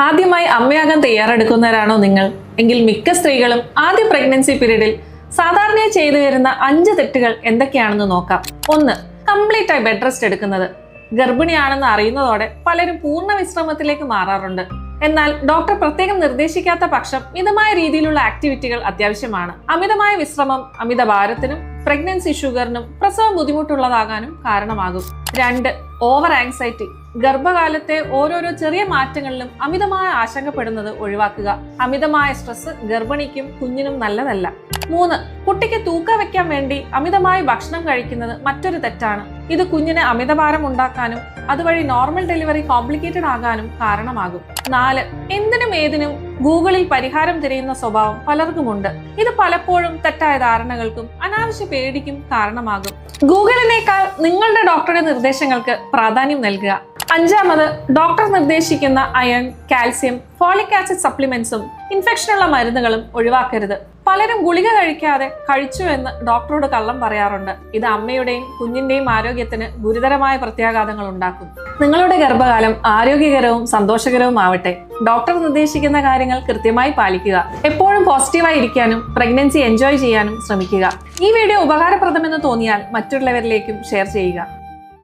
ആദ്യമായി അമ്മയാകാൻ തയ്യാറെടുക്കുന്നവരാണോ നിങ്ങൾ എങ്കിൽ മിക്ക സ്ത്രീകളും ആദ്യ പ്രഗ്നൻസി പീരീഡിൽ സാധാരണയായി ചെയ്തു വരുന്ന 5 തെറ്റുകൾ എന്തൊക്കെയാണെന്ന് നോക്കാം. 1. കംപ്ലീറ്റ് ആയി ബെഡ് റെസ്റ്റ് എടുക്കുന്നത്. ഗർഭിണിയാണെന്ന് അറിയുന്നതോടെ പലരും പൂർണ്ണ വിശ്രമത്തിലേക്ക് മാറാറുണ്ട്. എന്നാൽ ഡോക്ടർ പ്രത്യേകം നിർദ്ദേശിക്കാത്ത പക്ഷം മിതമായ രീതിയിലുള്ള ആക്ടിവിറ്റികൾ അത്യാവശ്യമാണ്. അമിതമായ വിശ്രമം അമിത ഭാരത്തിനും പ്രഗ്നൻസി ഷുഗറിനും പ്രസവം ബുദ്ധിമുട്ടുള്ളതാകാനും കാരണമാകും. 2. Over anxiety. ഗർഭകാലത്തെ ഓരോരോ ചെറിയ മാറ്റങ്ങളിലും അമിതമായ ആശങ്കപ്പെടുന്നത് ഒഴിവാക്കുക. അമിതമായ സ്ട്രെസ് ഗർഭിണിക്കും കുഞ്ഞിനും നല്ലതല്ല. 3. കുട്ടിക്ക് തൂക്കം വെക്കാൻ വേണ്ടി അമിതമായി ഭക്ഷണം കഴിക്കുന്നത് മറ്റൊരു തെറ്റാണ്. ഇത് കുഞ്ഞിന് അമിതഭാരം ഉണ്ടാക്കാനും അതുവഴി നോർമൽ ഡെലിവറി കോംപ്ലിക്കേറ്റഡ് ആകാനും കാരണമാകും. 4. എന്തിനും ഏതിനും ഗൂഗിളിൽ പരിഹാരം തിരയുന്ന സ്വഭാവം പലർക്കുമുണ്ട്. ഇത് പലപ്പോഴും തെറ്റായ ധാരണകൾക്കും അനാവശ്യ പേടിക്കും കാരണമാകും. ഗൂഗിളിനേക്കാൾ നിങ്ങളുടെ ഡോക്ടറുടെ നിർദ്ദേശങ്ങൾക്ക് പ്രാധാന്യം നൽകുക. 5. ഡോക്ടർ നിർദ്ദേശിക്കുന്ന അയൺ, കാൽസ്യം, ഫോളിക് ആസിഡ് സപ്ലിമെന്റ്സും ഇൻഫെക്ഷനുള്ള മരുന്നുകളും ഒഴിവാക്കരുത്. പലരും ഗുളിക കഴിക്കാതെ കഴിച്ചു എന്ന് ഡോക്ടറോട് കള്ളം പറയാറുണ്ട്. ഇത് അമ്മയുടെയും കുഞ്ഞിന്റെയും ആരോഗ്യത്തിന് ഗുരുതരമായ പ്രത്യാഘാതങ്ങൾ ഉണ്ടാക്കും. നിങ്ങളുടെ ഗർഭകാലം ആരോഗ്യകരവും സന്തോഷകരവും ആവട്ടെ. ഡോക്ടർ നിർദ്ദേശിക്കുന്ന കാര്യങ്ങൾ കൃത്യമായി പാലിക്കുക. എപ്പോഴും പോസിറ്റീവായി ഇരിക്കാനും പ്രഗ്നൻസി എൻജോയ് ചെയ്യാനും ശ്രമിക്കുക. ഈ വീഡിയോ ഉപകാരപ്രദമെന്ന് തോന്നിയാൽ മറ്റുള്ളവരിലേക്കും ഷെയർ ചെയ്യുക.